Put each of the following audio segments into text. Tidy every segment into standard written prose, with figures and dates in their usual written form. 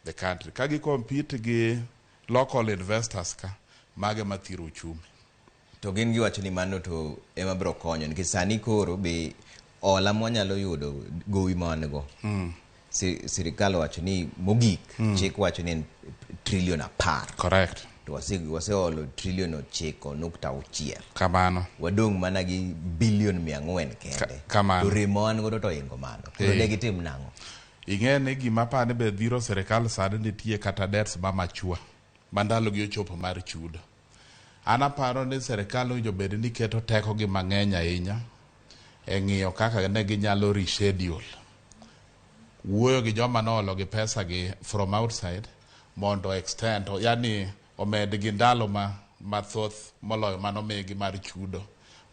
the country. Kagi compete gi local investors ka mage mathiro uchumi. To gin giwacho ni mano to ema bro konyo nikech sani koro be ola mwanyalo yudo gowi manego. Sirikal wacho ni mogik chik wacho ni trillion 10. Correct. To waseolo trillion 9.6. Kamano. Wadong mana gi billion 400 kende. Kamano. To remo an godo to ingo mano. Koro degitim nango. Ing'e ni gima pane be dhiro sirikal sani nitie kata debts ma machua mandalo gi ochopo mar chudo. An aparo ni sirikal owinjo bed ni keto teko gi mang'eny ahinya e ng'iyo kaka ne ginyalo reschedule wuoyo gi joma noolo gi pesa gi from outside mondo extend yani omed gi ndalo mathoth moloyo manomigi mar chudo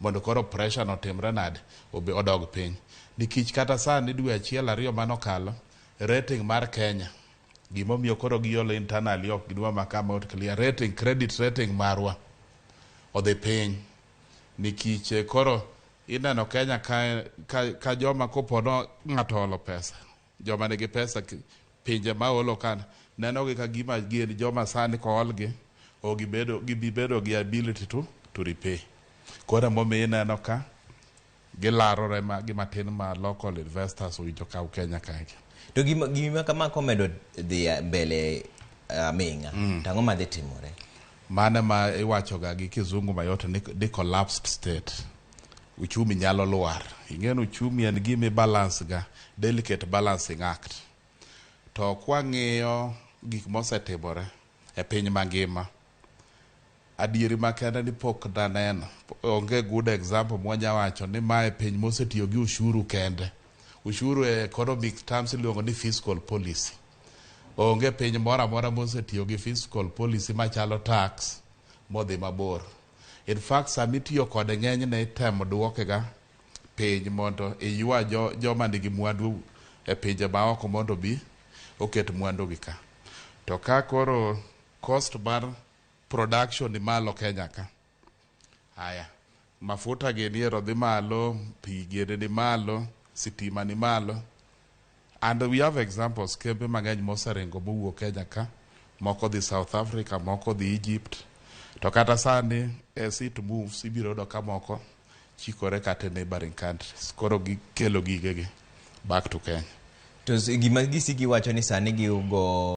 mondo koro pressure no timre nade odog piny. Nikech kata sani dwe achiel ariyo manokalo rating mar Kenya gimomiyo koro giolo internally ok gidwa makama out clear rating credit rating marwa odhi piny nikech koro ineno Kenya ka joma kopono ng'ato olo pesa joma nigi pesa pinje ma olo kan neno gi ka gima gin joma sani ko olgi o gibedo gi ability to repay. Koro momi ineno ka gilarore gima tin ma local investors owinjo kaw Kenya kae. To gima kama komedo dhi mbele minga tango ma dhi timore. Mane ma iwacho ga gi kizungu mayote ni collapsed state. Uchumi nyalo lwar. Ing'eno uchumi en gimi balance ga delicate balancing act. To kwa ng'iyo gik mosetimore e piny mangima adieri makende ni pok daneno onge good example mwanya wacho ni mae piny mosetiyo gi ushuru kende. Ushuru e economic terms iluongo ni fiscal policy. Onge piny moro amora mosetiyo gi fiscal policy machalo tax modhi mabor. In fact sami tiyo kode ng'eny ne temo duoke ga piny mondo iywa joma nigi mwandu e pinje maoko mondo bi oket mwandu gi ka. To ka koro cost mar production ni malo Kenya ka. Haya, mafuta geniero dhi malo, pi gene ni malo, sitima ni malo. And we have examples kembe mang'eny moserengo mowuok Kenya ka, moko dhi South Africa, moko dhi Egypt. To kata sani as it moves ibiro do ka moko chikore kata neighboring countries. Koro gikelo gigegi back to Kenya. To gima gisiki wacho ni sani giugo